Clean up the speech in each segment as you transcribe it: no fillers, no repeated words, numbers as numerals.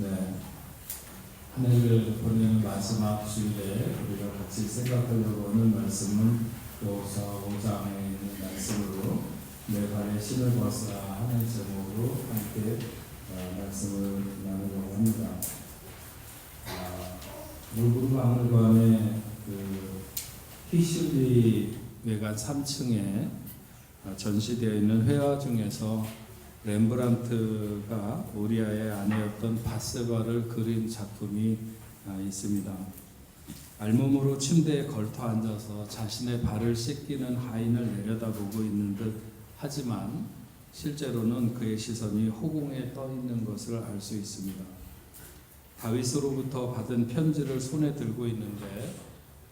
네, 한 해를 보내는 마지막 주일에 우리가 같이 생각하려고 하는 말씀은 여호수아 5장에 있는 말씀으로 내 발에 신을 벗으라 하는 제목으로 함께 말씀을 나누려고 합니다. 물구나무관의 히슐리 외관 3층에 전시되어 있는 회화 중에서 렘브란트가 우리아의 아내였던 바세바를 그린 작품이 있습니다. 알몸으로 침대에 걸터 앉아서 자신의 발을 씻기는 하인을 내려다보고 있는 듯 하지만 실제로는 그의 시선이 허공에 떠 있는 것을 알 수 있습니다. 다윗으로부터 받은 편지를 손에 들고 있는데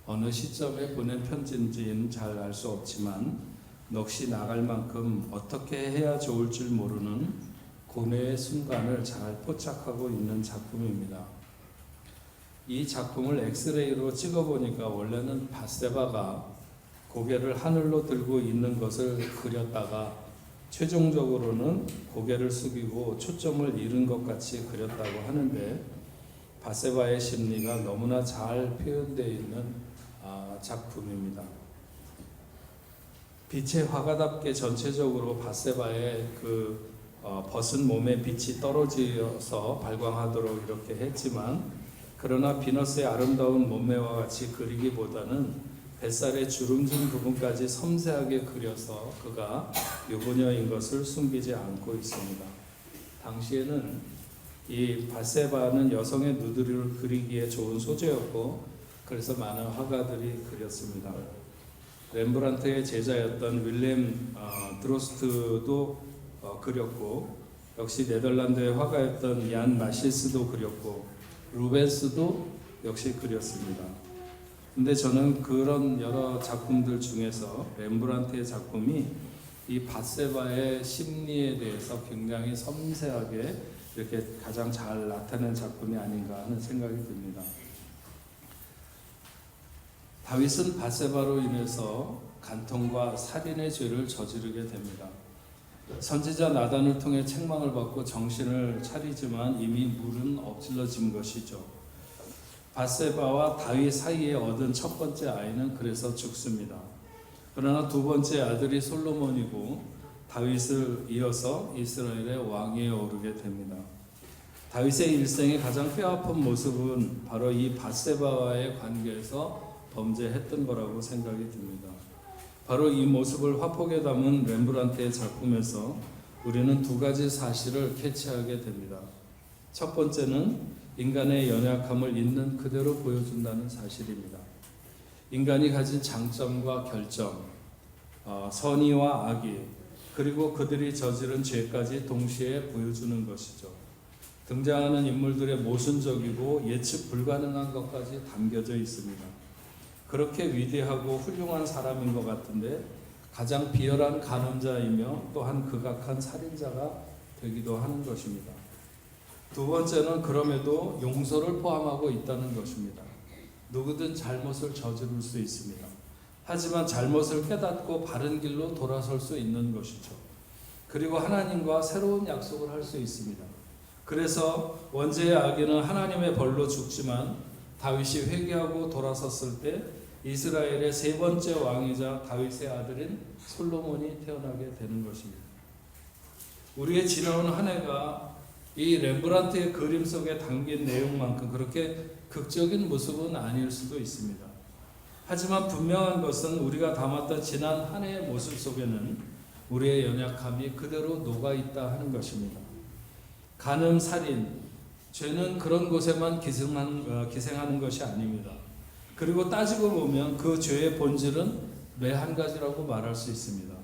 어느 시점에 보낸 편지인지는 잘 알 수 없지만 넋이 나갈 만큼 어떻게 해야 좋을 줄 모르는 고뇌의 순간을 잘 포착하고 있는 작품입니다. 이 작품을 엑스레이로 찍어보니까 원래는 바세바가 고개를 하늘로 들고 있는 것을 그렸다가 최종적으로는 고개를 숙이고 초점을 잃은 것 같이 그렸다고 하는데 바세바의 심리가 너무나 잘 표현되어 있는 작품입니다. 빛의 화가답게 전체적으로 바세바의 벗은 몸에 빛이 떨어져서 발광하도록 이렇게 했지만 그러나 비너스의 아름다운 몸매와 같이 그리기보다는 뱃살의 주름진 부분까지 섬세하게 그려서 그가 유부녀인 것을 숨기지 않고 있습니다. 당시에는 이 바세바는 여성의 누드를 그리기에 좋은 소재였고 그래서 많은 화가들이 그렸습니다. 렘브란트의 제자였던 윌렘 드로스트도 그렸고 역시 네덜란드의 화가였던 얀 마시스도 그렸고 루벤스도 역시 그렸습니다. 근데 저는 그런 여러 작품들 중에서 렘브란트의 작품이 이 바세바의 심리에 대해서 굉장히 섬세하게 이렇게 가장 잘 나타낸 작품이 아닌가 하는 생각이 듭니다. 다윗은 바세바로 인해서 간통과 살인의 죄를 저지르게 됩니다. 선지자 나단을 통해 책망을 받고 정신을 차리지만 이미 물은 엎질러진 것이죠. 바세바와 다윗 사이에 얻은 첫 번째 아이는 그래서 죽습니다. 그러나 두 번째 아들이 솔로몬이고 다윗을 이어서 이스라엘의 왕위에 오르게 됩니다. 다윗의 일생의 가장 뼈아픈 모습은 바로 이 바세바와의 관계에서 범죄했던 거라고 생각이 듭니다. 바로 이 모습을 화폭에 담은 렘브란트의 작품에서 우리는 두 가지 사실을 캐치하게 됩니다. 첫 번째는 인간의 연약함을 있는 그대로 보여준다는 사실입니다. 인간이 가진 장점과 결점, 선의와 악의, 그리고 그들이 저지른 죄까지 동시에 보여주는 것이죠. 등장하는 인물들의 모순적이고 예측 불가능한 것까지 담겨져 있습니다. 그렇게 위대하고 훌륭한 사람인 것 같은데 가장 비열한 간음자이며 또한 극악한 살인자가 되기도 하는 것입니다. 두 번째는 그럼에도 용서를 포함하고 있다는 것입니다. 누구든 잘못을 저지를 수 있습니다. 하지만 잘못을 깨닫고 바른 길로 돌아설 수 있는 것이죠. 그리고 하나님과 새로운 약속을 할 수 있습니다. 그래서 원죄의 아기는 하나님의 벌로 죽지만 다윗이 회개하고 돌아섰을 때 이스라엘의 세 번째 왕이자 다윗의 아들인 솔로몬이 태어나게 되는 것입니다. 우리의 지나온 한 해가 이 렘브란트의 그림 속에 담긴 내용만큼 그렇게 극적인 모습은 아닐 수도 있습니다. 하지만 분명한 것은 우리가 담았던 지난 한 해의 모습 속에는 우리의 연약함이 그대로 녹아있다 하는 것입니다. 간음, 살인, 죄는 그런 곳에만 기생하는 것이 아닙니다. 그리고 따지고 보면 그 죄의 본질은 매 한 가지라고 말할 수 있습니다.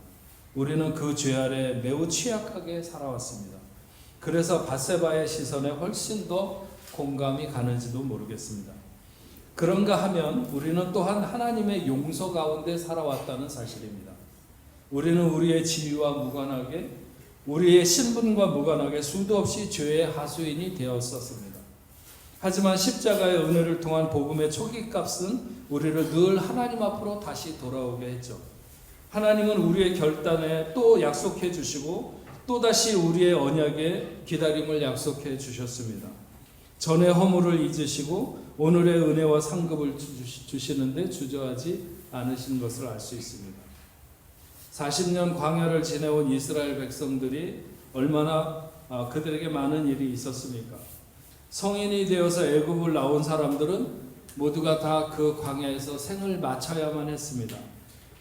우리는 그 죄 아래 매우 취약하게 살아왔습니다. 그래서 바세바의 시선에 훨씬 더 공감이 가는지도 모르겠습니다. 그런가 하면 우리는 또한 하나님의 용서 가운데 살아왔다는 사실입니다. 우리는 우리의 지위와 무관하게 우리의 신분과 무관하게 수도 없이 죄의 하수인이 되었었습니다. 하지만 십자가의 은혜를 통한 복음의 초기값은 우리를 늘 하나님 앞으로 다시 돌아오게 했죠. 하나님은 우리의 결단에 또 약속해 주시고 또다시 우리의 언약에 기다림을 약속해 주셨습니다. 전의 허물을 잊으시고 오늘의 은혜와 상급을 주시는데 주저하지 않으신 것을 알 수 있습니다. 40년 광야를 지내온 이스라엘 백성들이 얼마나 그들에게 많은 일이 있었습니까? 성인이 되어서 애굽을 나온 사람들은 모두가 다 그 광야에서 생을 마쳐야만 했습니다.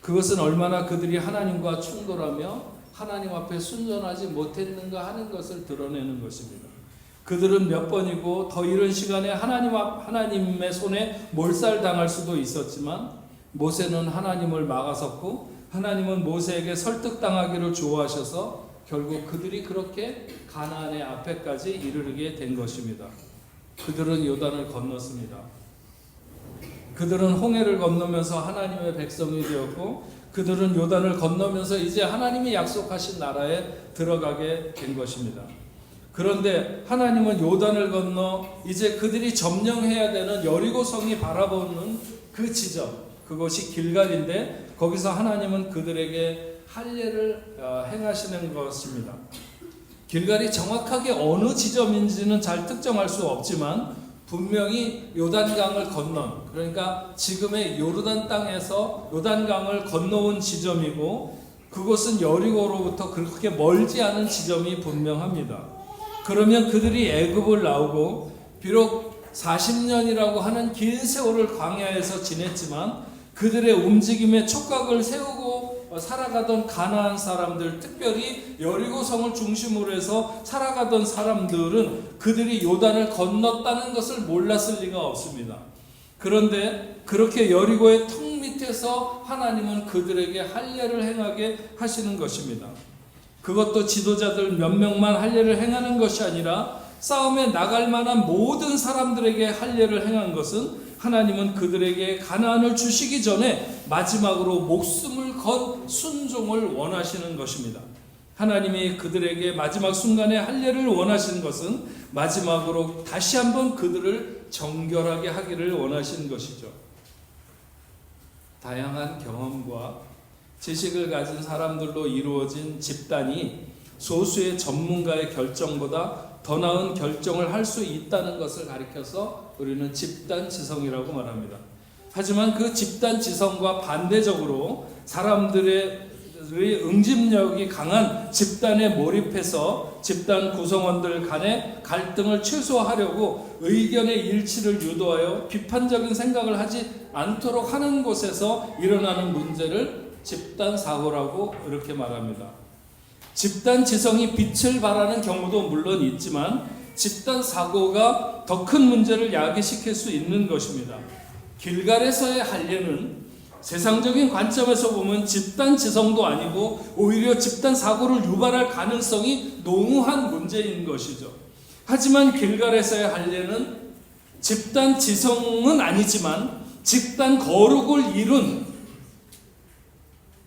그것은 얼마나 그들이 하나님과 충돌하며 하나님 앞에 순전하지 못했는가 하는 것을 드러내는 것입니다. 그들은 몇 번이고 더 이른 시간에 하나님의 손에 몰살당할 수도 있었지만 모세는 하나님을 막아섰고 하나님은 모세에게 설득당하기를 좋아하셔서 결국 그들이 그렇게 가나안의 앞에까지 이르게 된 것입니다. 그들은 요단을 건넜습니다. 그들은 홍해를 건너면서 하나님의 백성이 되었고 그들은 요단을 건너면서 이제 하나님이 약속하신 나라에 들어가게 된 것입니다. 그런데 하나님은 요단을 건너 이제 그들이 점령해야 되는 여리고성이 바라보는 그 지점, 그것이 길갈인데 거기서 하나님은 그들에게 할례를 행하시는 것입니다. 길갈이 정확하게 어느 지점인지는 잘 특정할 수 없지만 분명히 요단강을 건넌, 그러니까 지금의 요르단 땅에서 요단강을 건너온 지점이고 그것은 여리고로부터 그렇게 멀지 않은 지점이 분명합니다. 그러면 그들이 애굽을 나오고 비록 40년이라고 하는 긴 세월을 광야에서 지냈지만 그들의 움직임에 촉각을 세우고 살아가던 가나안 사람들, 특별히 여리고성을 중심으로 해서 살아가던 사람들은 그들이 요단을 건넜다는 것을 몰랐을 리가 없습니다. 그런데 그렇게 여리고의 턱 밑에서 하나님은 그들에게 할례를 행하게 하시는 것입니다. 그것도 지도자들 몇 명만 할례를 행하는 것이 아니라 싸움에 나갈 만한 모든 사람들에게 할례를 행한 것은 하나님은 그들에게 가나안을 주시기 전에 마지막으로 목숨을 건 순종을 원하시는 것입니다. 하나님이 그들에게 마지막 순간에 할례를 원하시는 것은 마지막으로 다시 한번 그들을 정결하게 하기를 원하시는 것이죠. 다양한 경험과 지식을 가진 사람들로 이루어진 집단이 소수의 전문가의 결정보다 더 나은 결정을 할 수 있다는 것을 가리켜서 우리는 집단 지성이라고 말합니다. 하지만 그 집단 지성과 반대적으로 사람들의 응집력이 강한 집단에 몰입해서 집단 구성원들 간의 갈등을 최소화하려고 의견의 일치를 유도하여 비판적인 생각을 하지 않도록 하는 곳에서 일어나는 문제를 집단 사고라고 이렇게 말합니다. 집단 지성이 빛을 발하는 경우도 물론 있지만 집단 사고가 더 큰 문제를 야기시킬 수 있는 것입니다. 길갈에서의 할례는 세상적인 관점에서 보면 집단 지성도 아니고 오히려 집단 사고를 유발할 가능성이 농후한 문제인 것이죠. 하지만 길갈에서의 할례는 집단 지성은 아니지만 집단 거룩을 이룬,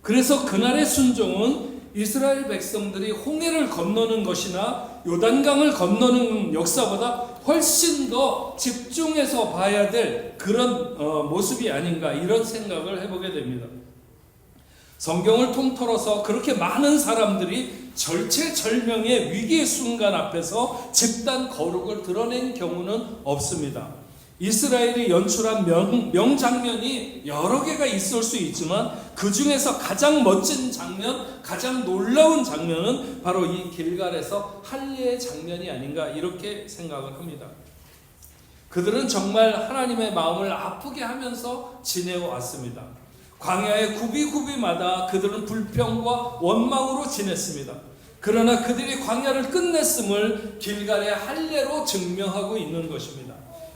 그래서 그날의 순종은 이스라엘 백성들이 홍해를 건너는 것이나 요단강을 건너는 역사보다 훨씬 더 집중해서 봐야 될 그런 모습이 아닌가, 이런 생각을 해보게 됩니다. 성경을 통틀어서 그렇게 많은 사람들이 절체절명의 위기의 순간 앞에서 집단 거룩을 드러낸 경우는 없습니다. 이스라엘이 연출한 명장면이 여러 개가 있을 수 있지만 그 중에서 가장 멋진 장면, 가장 놀라운 장면은 바로 이 길갈에서 할례의 장면이 아닌가, 이렇게 생각을 합니다. 그들은 정말 하나님의 마음을 아프게 하면서 지내왔습니다. 광야의 굽이굽이마다 그들은 불평과 원망으로 지냈습니다. 그러나 그들이 광야를 끝냈음을 길갈의 할례로 증명하고 있는 것입니다.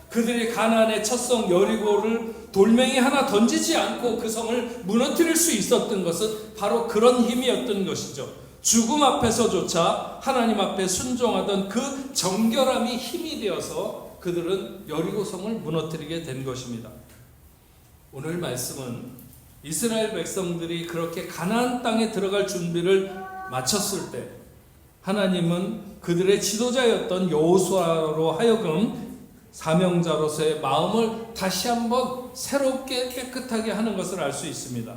그들이 가나안의 첫 성 여리고를 돌멩이 하나 던지지 않고 그 성을 무너뜨릴 수 있었던 것은 바로 그런 힘이었던 것이죠. 죽음 앞에서조차 하나님 앞에 순종하던 그 정결함이 힘이 되어서 그들은 여리고 성을 무너뜨리게 된 것입니다. 오늘 말씀은 이스라엘 백성들이 그렇게 가나안 땅에 들어갈 준비를 마쳤을 때 하나님은 그들의 지도자였던 여호수아로 하여금 사명자로서의 마음을 다시 한번 새롭게 깨끗하게 하는 것을 알 수 있습니다.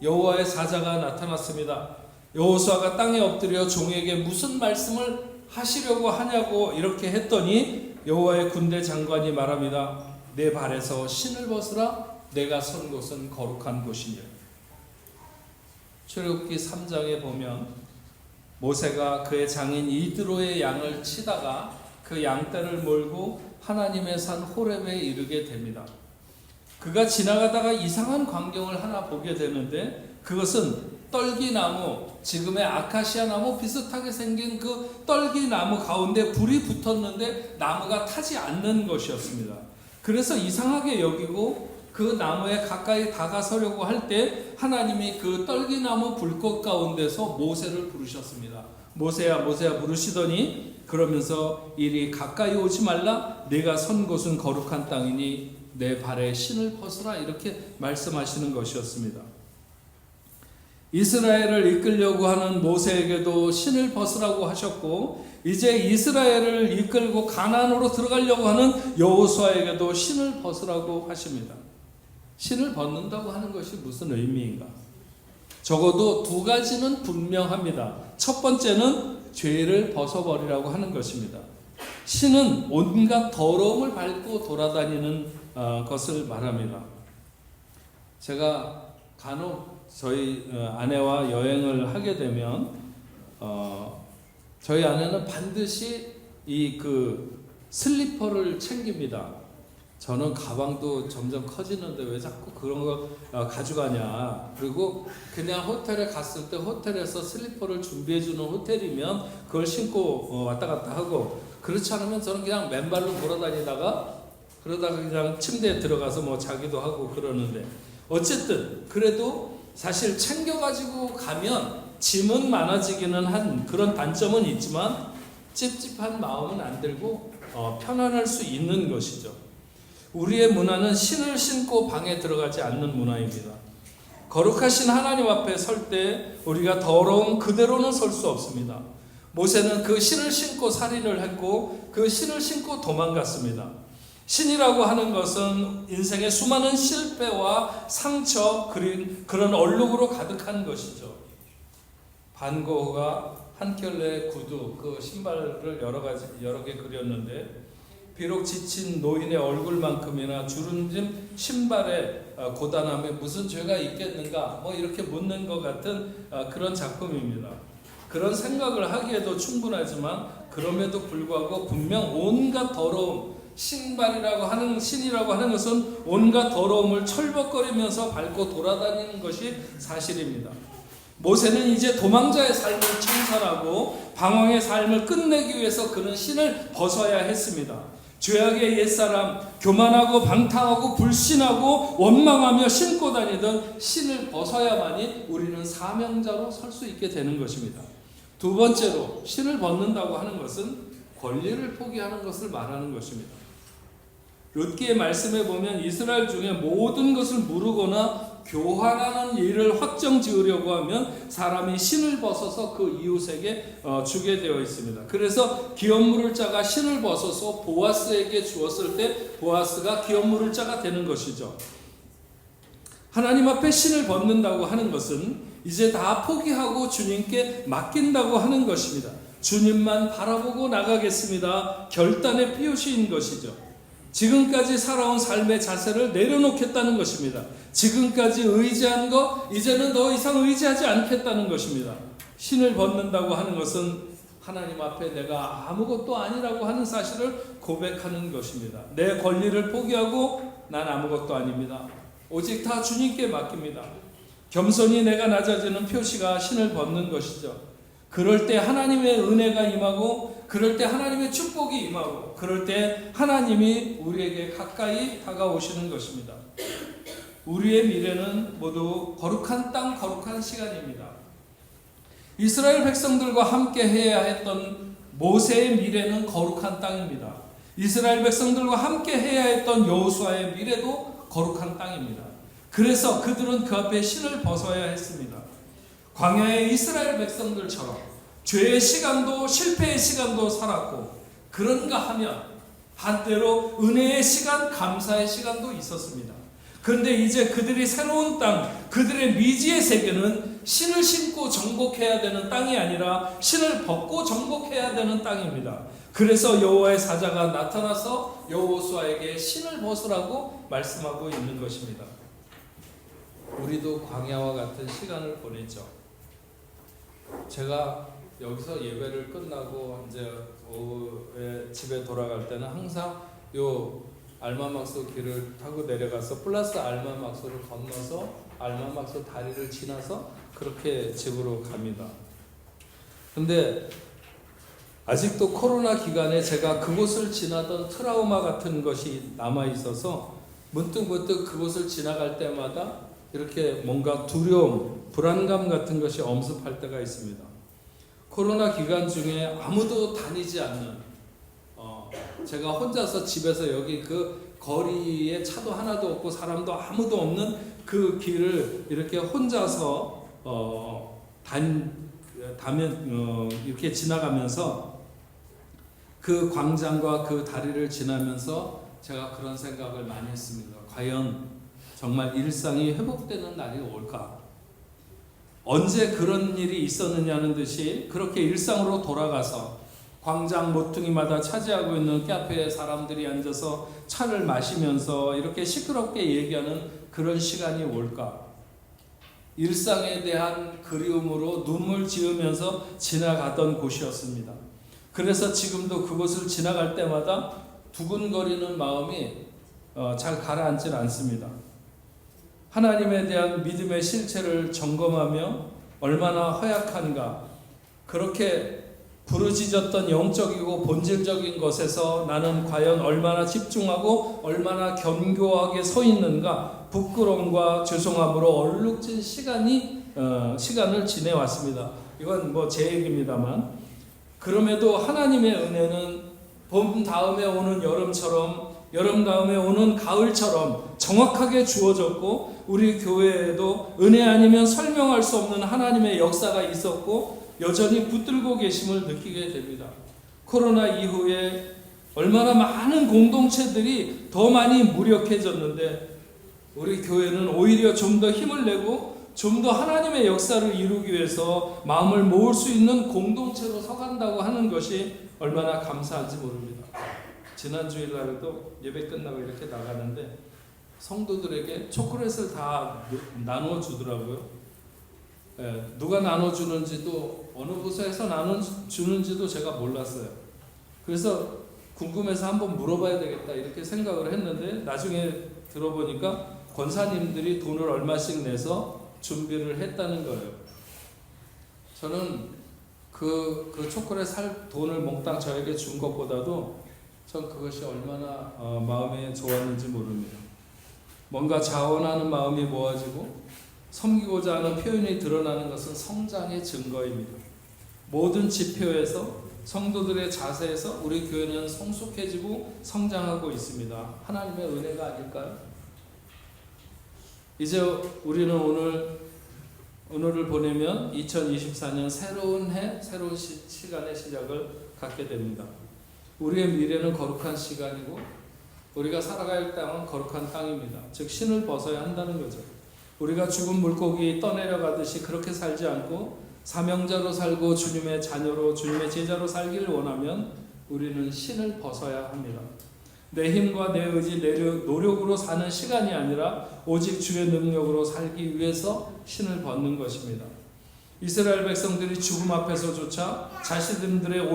여호와의 사자가 나타났습니다. 여호수아가 땅에 엎드려 종에게 무슨 말씀을 하시려고 하냐고 이렇게 했더니 여호와의 군대 장관이 말합니다. 내 발에서 신을 벗으라. 내가 선 곳은 거룩한 곳이니라. 출애굽기 3장에 보면 모세가 그의 장인 이드로의 양을 치다가 그 양떼를 몰고 하나님의 산 호렙에 이르게 됩니다. 그가 지나가다가 이상한 광경을 하나 보게 되는데, 그것은 떨기나무, 지금의 아카시아 나무 비슷하게 생긴 그 떨기나무 가운데 불이 붙었는데 나무가 타지 않는 것이었습니다. 그래서 이상하게 여기고 그 나무에 가까이 다가서려고 할 때 하나님이 그 떨기나무 불꽃 가운데서 모세를 부르셨습니다. 모세야 모세야 부르시더니, 그러면서 이리 가까이 오지 말라. 내가 선 곳은 거룩한 땅이니 내 발에 신을 벗으라. 이렇게 말씀하시는 것이었습니다. 이스라엘을 이끌려고 하는 모세에게도 신을 벗으라고 하셨고, 이제 이스라엘을 이끌고 가나안으로 들어가려고 하는 여호수아에게도 신을 벗으라고 하십니다. 신을 벗는다고 하는 것이 무슨 의미인가? 적어도 두 가지는 분명합니다. 첫 번째는 죄를 벗어버리라고 하는 것입니다. 신은 온갖 더러움을 밟고 돌아다니는 것을 말합니다. 제가 간혹 저희 아내와 여행을 하게 되면 저희 아내는 반드시 이 슬리퍼를 챙깁니다. 저는 가방도 점점 커지는데 왜 자꾸 그런 거 가져가냐. 그리고 그냥 호텔에 갔을 때 호텔에서 슬리퍼를 준비해주는 호텔이면 그걸 신고 왔다 갔다 하고, 그렇지 않으면 저는 그냥 맨발로 돌아다니다가 그러다가 그냥 침대에 들어가서 뭐 자기도 하고 그러는데, 어쨌든 그래도 사실 챙겨가지고 가면 짐은 많아지기는 한 그런 단점은 있지만 찝찝한 마음은 안 들고 편안할 수 있는 것이죠. 우리의 문화는 신을 신고 방에 들어가지 않는 문화입니다. 거룩하신 하나님 앞에 설 때 우리가 더러운 그대로는 설 수 없습니다. 모세는 그 신을 신고 살인을 했고 그 신을 신고 도망갔습니다. 신이라고 하는 것은 인생의 수많은 실패와 상처, 그런 얼룩으로 가득한 것이죠. 반 고흐가 한 켤레 구두, 그 신발을 여러 개 그렸는데, 비록 지친 노인의 얼굴만큼이나 주름진 신발의 고단함에 무슨 죄가 있겠는가, 뭐 이렇게 묻는 것 같은 그런 작품입니다. 그런 생각을 하기에도 충분하지만, 그럼에도 불구하고 분명 온갖 더러움, 신이라고 하는 것은 온갖 더러움을 철벅거리면서 밟고 돌아다니는 것이 사실입니다. 모세는 이제 도망자의 삶을 청산하고 방황의 삶을 끝내기 위해서 그는 신을 벗어야 했습니다. 죄악의 옛사람, 교만하고 방탕하고 불신하고 원망하며 신고 다니던 신을 벗어야만이 우리는 사명자로 설 수 있게 되는 것입니다. 두 번째로, 신을 벗는다고 하는 것은 권리를 포기하는 것을 말하는 것입니다. 룻기의 말씀에 보면 이스라엘 중에 모든 것을 무르거나 교환하는 일을 확정 지으려고 하면 사람이 신을 벗어서 그 이웃에게 주게 되어 있습니다. 그래서 기업 물을 자가 신을 벗어서 보아스에게 주었을 때 보아스가 기업 물을 자가 되는 것이죠. 하나님 앞에 신을 벗는다고 하는 것은 이제 다 포기하고 주님께 맡긴다고 하는 것입니다. 주님만 바라보고 나가겠습니다. 결단의 표시인 것이죠. 지금까지 살아온 삶의 자세를 내려놓겠다는 것입니다. 지금까지 의지한 것, 이제는 더 이상 의지하지 않겠다는 것입니다. 신을 벗는다고 하는 것은 하나님 앞에 내가 아무것도 아니라고 하는 사실을 고백하는 것입니다. 내 권리를 포기하고 난 아무것도 아닙니다. 오직 다 주님께 맡깁니다. 겸손히 내가 낮아지는 표시가 신을 벗는 것이죠. 그럴 때 하나님의 은혜가 임하고, 그럴 때 하나님의 축복이 임하고, 그럴 때 하나님이 우리에게 가까이 다가오시는 것입니다. 우리의 미래는 모두 거룩한 땅, 거룩한 시간입니다. 이스라엘 백성들과 함께 해야 했던 모세의 미래는 거룩한 땅입니다. 이스라엘 백성들과 함께 해야 했던 여호수아의 미래도 거룩한 땅입니다. 그래서 그들은 그 앞에 신을 벗어야 했습니다. 광야의 이스라엘 백성들처럼 죄의 시간도 실패의 시간도 살았고, 그런가 하면 반대로 은혜의 시간, 감사의 시간도 있었습니다. 그런데 이제 그들이 새로운 땅, 그들의 미지의 세계는 신을 신고 정복해야 되는 땅이 아니라 신을 벗고 정복해야 되는 땅입니다. 그래서 여호와의 사자가 나타나서 여호수아에게 신을 벗으라고 말씀하고 있는 것입니다. 우리도 광야와 같은 시간을 보냈죠. 제가 여기서 예배를 끝나고 이제 오후에 집에 돌아갈 때는 항상 요 알마막소 길을 타고 내려가서 플러스 알마막소를 건너서 알마막소 다리를 지나서 그렇게 집으로 갑니다. 근데 아직도 코로나 기간에 제가 그곳을 지나던 트라우마 같은 것이 남아 있어서 문득 그곳을 지나갈 때마다 이렇게 뭔가 두려움, 불안감 같은 것이 엄습할 때가 있습니다. 코로나 기간 중에 아무도 다니지 않는 제가 혼자서 집에서 여기 그 거리에 차도 하나도 없고 사람도 아무도 없는 그 길을 이렇게 혼자서 이렇게 지나가면서 그 광장과 그 다리를 지나면서 제가 그런 생각을 많이 했습니다. 과연 정말 일상이 회복되는 날이 올까? 언제 그런 일이 있었느냐는 듯이 그렇게 일상으로 돌아가서 광장 모퉁이마다 차지하고 있는 카페에 사람들이 앉아서 차를 마시면서 이렇게 시끄럽게 얘기하는 그런 시간이 올까? 일상에 대한 그리움으로 눈물 지으면서 지나가던 곳이었습니다. 그래서 지금도 그곳을 지나갈 때마다 두근거리는 마음이 잘 가라앉질 않습니다. 하나님에 대한 믿음의 실체를 점검하며 얼마나 허약한가, 그렇게 부르짖었던 영적이고 본질적인 것에서 나는 과연 얼마나 집중하고 얼마나 견고하게 서 있는가, 부끄러움과 죄송함으로 얼룩진 시간을 지내왔습니다. 이건 뭐 제 얘기입니다만, 그럼에도 하나님의 은혜는 봄 다음에 오는 여름처럼, 여름 다음에 오는 가을처럼 정확하게 주어졌고, 우리 교회에도 은혜 아니면 설명할 수 없는 하나님의 역사가 있었고 여전히 붙들고 계심을 느끼게 됩니다. 코로나 이후에 얼마나 많은 공동체들이 더 많이 무력해졌는데 우리 교회는 오히려 좀 더 힘을 내고 좀 더 하나님의 역사를 이루기 위해서 마음을 모을 수 있는 공동체로 서간다고 하는 것이 얼마나 감사한지 모릅니다. 지난 주일날에도 예배 끝나고 이렇게 나가는데 성도들에게 초콜릿을 다 나눠주더라고요. 누가 나눠주는지도 어느 부서에서 나눠주는지도 제가 몰랐어요. 그래서 궁금해서 한번 물어봐야 되겠다 이렇게 생각을 했는데 나중에 들어보니까 권사님들이 돈을 얼마씩 내서 준비를 했다는 거예요. 저는 그 초콜릿 살 돈을 몽땅 저에게 준 것보다도 전 그것이 얼마나 마음에 좋았는지 모릅니다. 뭔가 자원하는 마음이 모아지고 섬기고자 하는 표현이 드러나는 것은 성장의 증거입니다. 모든 지표에서 성도들의 자세에서 우리 교회는 성숙해지고 성장하고 있습니다. 하나님의 은혜가 아닐까요? 이제 우리는 오늘을 보내면 2024년 새로운 해, 새로운 시간의 시작을 갖게 됩니다. 우리의 미래는 거룩한 시간이고 우리가 살아갈 땅은 거룩한 땅입니다. 즉 신을 벗어야 한다는 거죠. 우리가 죽은 물고기 떠내려가듯이 그렇게 살지 않고 사명자로 살고 주님의 자녀로 주님의 제자로 살기를 원하면 우리는 신을 벗어야 합니다. 내 힘과 내 의지, 내 노력으로 사는 시간이 아니라 오직 주의 능력으로 살기 위해서 신을 벗는 것입니다. 이스라엘 백성들이 죽음 앞에서조차 자신들의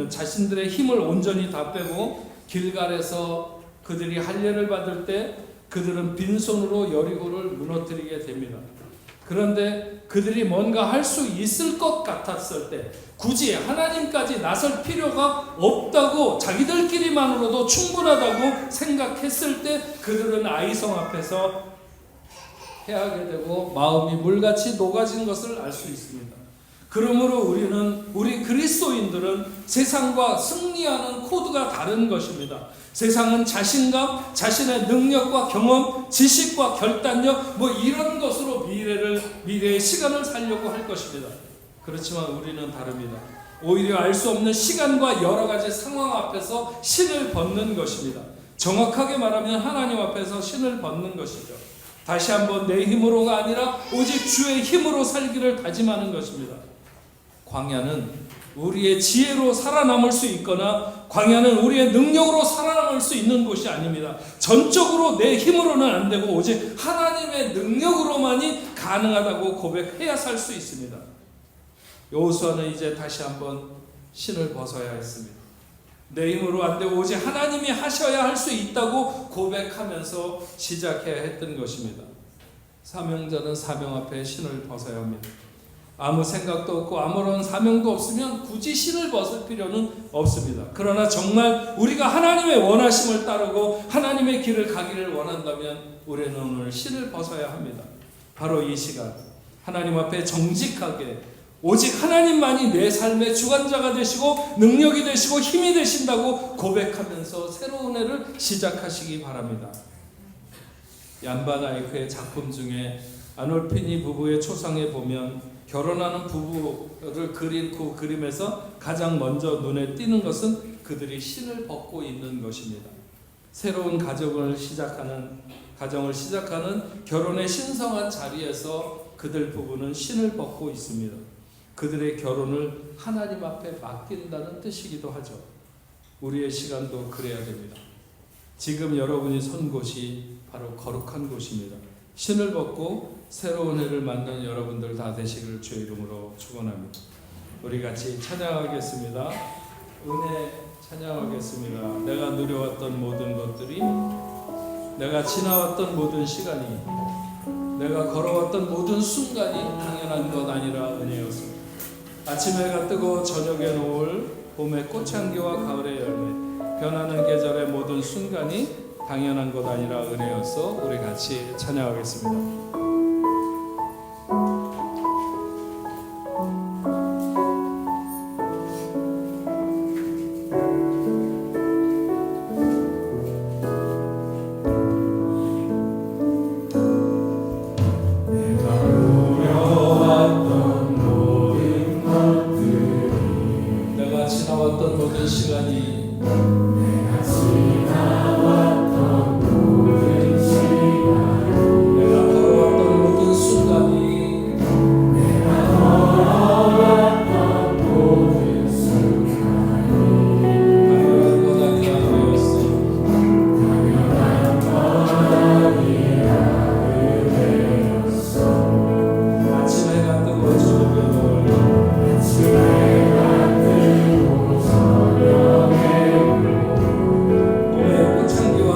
자신들의 힘을 온전히 다 빼고 길갈에서 그들이 할례를 받을 때 그들은 빈손으로 여리고를 무너뜨리게 됩니다. 그런데 그들이 뭔가 할 수 있을 것 같았을 때 굳이 하나님까지 나설 필요가 없다고 자기들끼리만으로도 충분하다고 생각했을 때 그들은 아이성 앞에서 패하게 되고 마음이 물같이 녹아진 것을 알 수 있습니다. 그러므로 우리 그리스도인들은 세상과 승리하는 코드가 다른 것입니다. 세상은 자신감, 자신의 능력과 경험, 지식과 결단력 이런 것으로 미래의 시간을 살려고 할 것입니다. 그렇지만 우리는 다릅니다. 오히려 알 수 없는 시간과 여러 가지 상황 앞에서 신을 벗는 것입니다. 정확하게 말하면 하나님 앞에서 신을 벗는 것이죠. 다시 한번 내 힘으로가 아니라 오직 주의 힘으로 살기를 다짐하는 것입니다. 광야는 우리의 지혜로 살아남을 수 있거나 광야는 우리의 능력으로 살아남을 수 있는 곳이 아닙니다. 전적으로 내 힘으로는 안 되고 오직 하나님의 능력으로만이 가능하다고 고백해야 살 수 있습니다. 여호수아는 이제 다시 한번 신을 벗어야 했습니다. 내 힘으로 안 되고 오직 하나님이 하셔야 할 수 있다고 고백하면서 시작해야 했던 것입니다. 사명자는 사명 앞에 신을 벗어야 합니다. 아무 생각도 없고 아무런 사명도 없으면 굳이 신을 벗을 필요는 없습니다. 그러나 정말 우리가 하나님의 원하심을 따르고 하나님의 길을 가기를 원한다면 우리는 오늘 신을 벗어야 합니다. 바로 이 시간 하나님 앞에 정직하게 오직 하나님만이 내 삶의 주관자가 되시고 능력이 되시고 힘이 되신다고 고백하면서 새로운 해를 시작하시기 바랍니다. 얀바나이크의 작품 중에 아놀피니 부부의 초상에 보면 결혼하는 부부를 그린 그 그림에서 가장 먼저 눈에 띄는 것은 그들이 신을 벗고 있는 것입니다. 새로운 가정을 시작하는 결혼의 신성한 자리에서 그들 부부는 신을 벗고 있습니다. 그들의 결혼을 하나님 앞에 맡긴다는 뜻이기도 하죠. 우리의 시간도 그래야 됩니다. 지금 여러분이 선 곳이 바로 거룩한 곳입니다. 신을 벗고 새로운 해를 맞는 여러분들 다 되시기를 주의 이름으로 축원합니다. 우리 같이 찬양하겠습니다. 은혜 찬양하겠습니다. 내가 누려왔던 모든 것들이, 내가 지나왔던 모든 시간이, 내가 걸어왔던 모든 순간이 당연한 것 아니라 은혜였습니다. 아침 해가 뜨고 저녁에 노을, 봄의 꽃향기와 가을의 열매, 변하는 계절의 모든 순간이 당연한 것 아니라 은혜여서 우리 같이 찬양하겠습니다. 지나왔던 모든 시간이 꽃향기와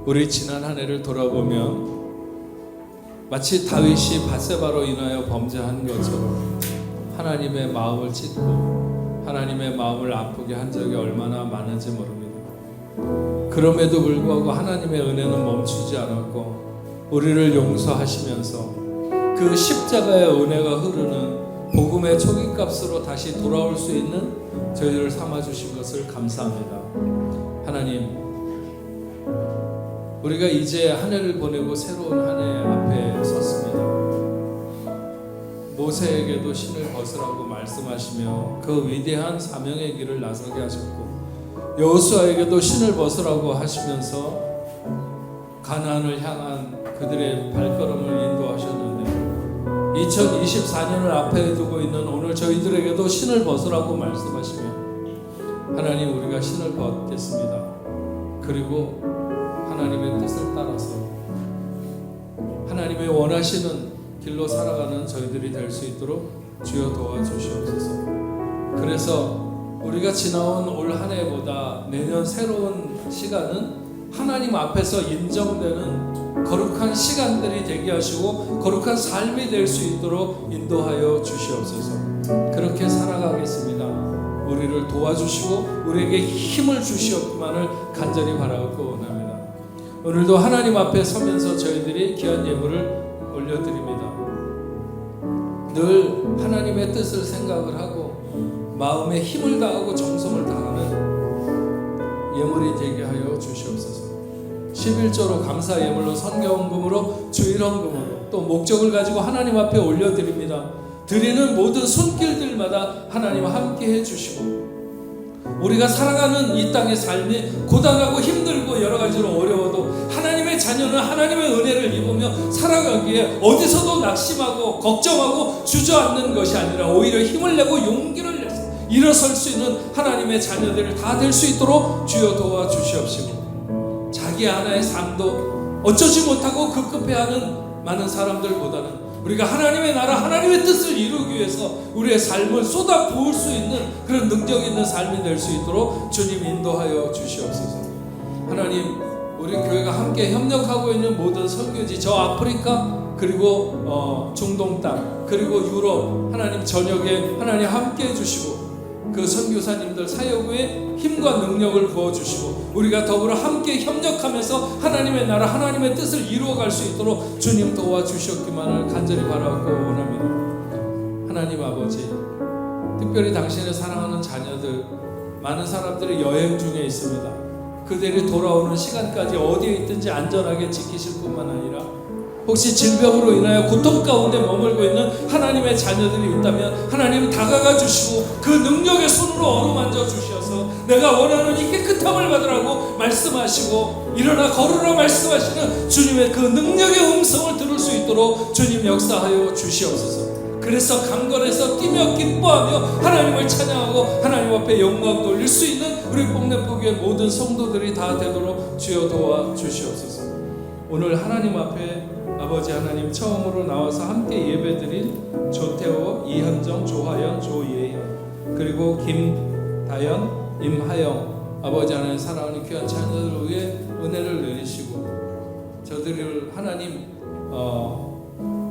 우리 지난 한 해를 돌아보면 마치 다윗이 밧세바로 인하여 범죄한 것처럼 하나님의 마음을 찢고 하나님의 마음을 아프게 한 적이 얼마나 많은지 모릅니다. 그럼에도 불구하고 하나님의 은혜는 멈추지 않았고 우리를 용서하시면서 그 십자가의 은혜가 흐르는 복음의 초기값으로 다시 돌아올 수 있는 저희를 삼아주신 것을 감사합니다. 하나님, 우리가 이제 한 해를 보내고 새로운 한 해 앞에 섰습니다. 모세에게도 신을 벗으라고 말씀하시며 그 위대한 사명의 길을 나서게 하셨고, 여호수아에게도 신을 벗으라고 하시면서 가나안을 향한 그들의 발걸음을 인도하셨는데 2024년을 앞에 두고 있는 오늘 저희들에게도 신을 벗으라고 말씀하시며, 하나님, 우리가 신을 벗겠습니다. 그리고 하나님의 뜻을 따라서 하나님의 원하시는 길로 살아가는 저희들이 될 수 있도록 주여 도와주시옵소서. 그래서 우리가 지나온 올 한 해보다 내년 새로운 시간은 하나님 앞에서 인정되는 거룩한 시간들이 되게 하시고 거룩한 삶이 될 수 있도록 인도하여 주시옵소서. 그렇게 살아가겠습니다. 우리를 도와주시고 우리에게 힘을 주시옵기만을 간절히 바라고 원합니다. 오늘도 하나님 앞에 서면서 저희들이 귀한 예물을 올려드립니다. 늘 하나님의 뜻을 생각을 하고 마음에 힘을 다하고 정성을 다하는 예물이 되게 하여 주시옵소서. 11조로 감사 예물로 선교헌금으로 주일헌금으로 또 목적을 가지고 하나님 앞에 올려드립니다. 드리는 모든 손길들마다 하나님 함께 해주시고, 우리가 살아가는 이 땅의 삶이 고단하고 힘들고 여러 가지로 어려워도 하나님의 자녀는 하나님의 은혜를 입으며 살아가기에 어디서도 낙심하고 걱정하고 주저앉는 것이 아니라 오히려 힘을 내고 용기를 내서 일어설 수 있는 하나님의 자녀들을 다 될 수 있도록 주여 도와주시옵시고, 자기 하나의 삶도 어쩌지 못하고 급급해하는 많은 사람들보다는 우리가 하나님의 나라, 하나님의 뜻을 이루기 위해서 우리의 삶을 쏟아 부을 수 있는 그런 능력 있는 삶이 될 수 있도록 주님 인도하여 주시옵소서. 하나님, 우리 교회가 함께 협력하고 있는 모든 선교지, 저 아프리카 그리고 중동 땅 그리고 유럽 하나님 전역에 하나님 함께 해주시고, 그 선교사님들 사역에 힘과 능력을 부어주시고 우리가 더불어 함께 협력하면서 하나님의 나라, 하나님의 뜻을 이루어갈 수 있도록 주님 도와주셨기만을 간절히 바라고 원합니다. 하나님 아버지, 특별히 당신의 사랑하는 자녀들, 많은 사람들이 여행 중에 있습니다. 그들이 돌아오는 시간까지 어디에 있든지 안전하게 지키실 뿐만 아니라 혹시 질병으로 인하여 고통 가운데 머물고 있는 하나님의 자녀들이 있다면 하나님 다가가 주시고 그 능력의 손으로 어루만져 주셔서 내가 원하는 이 깨끗함을 받으라고 말씀하시고 일어나 걸으라 말씀하시는 주님의 그 능력의 음성을 들을 수 있도록 주님 역사하여 주시옵소서. 그래서 강건해서 뛰며 기뻐하며 하나님을 찬양하고 하나님 앞에 영광 돌릴 수 있는 우리 뽕내포교의 모든 성도들이 다 되도록 주여 도와주시옵소서. 오늘 하나님 앞에 아버지 하나님 처음으로 나와서 함께 예배드린 조태호, 이현정, 조하연, 조예현 그리고 김다연, 임하영 아버지 하나님 사랑하는 귀한 자녀들 위해 은혜를 내리시고 저들을 하나님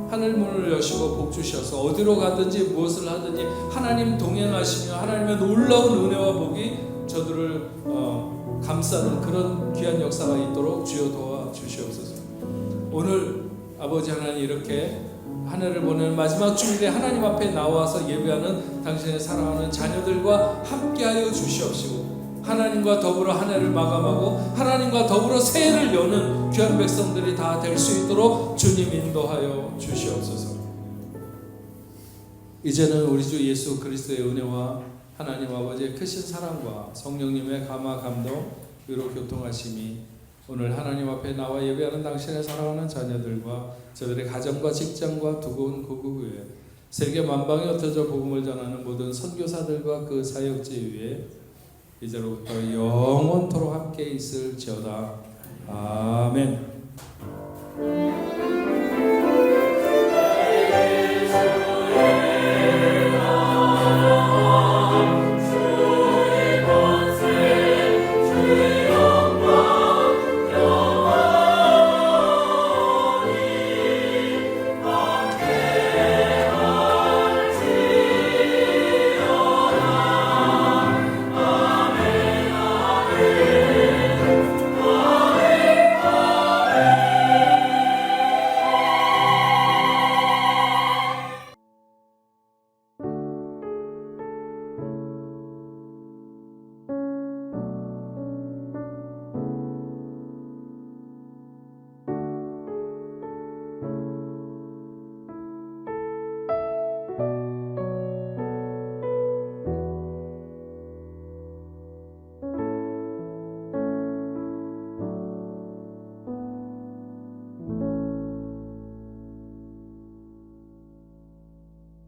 하늘문을 여시고 복 주셔서 어디로 가든지 무엇을 하든지 하나님 동행하시며 하나님의 놀라운 은혜와 복이 저들을 감싸는 그런 귀한 역사가 있도록 주여 도와주시옵소서. 오늘 아버지 하나님 이렇게 한 해를 보내는 마지막 주일에 하나님 앞에 나와서 예배하는 당신의 사랑하는 자녀들과 함께하여 주시옵시고 하나님과 더불어 한 해를 마감하고 하나님과 더불어 새해를 여는 귀한 백성들이 다 될 수 있도록 주님 인도하여 주시옵소서. 이제는 우리 주 예수 그리스도의 은혜와 하나님 아버지의 크신 사랑과 성령님의 감화 감동 위로 교통하심이 오늘 하나님 앞에 나와 예배하는 당신의 사랑하는 자녀들과 저들의 가정과 직장과 두고온 고국교회 세계 만방에 흩어져 복음을 전하는 모든 선교사들과 그 사역지 위에 이제로부터 영원토록 함께 있을지어다. 아멘.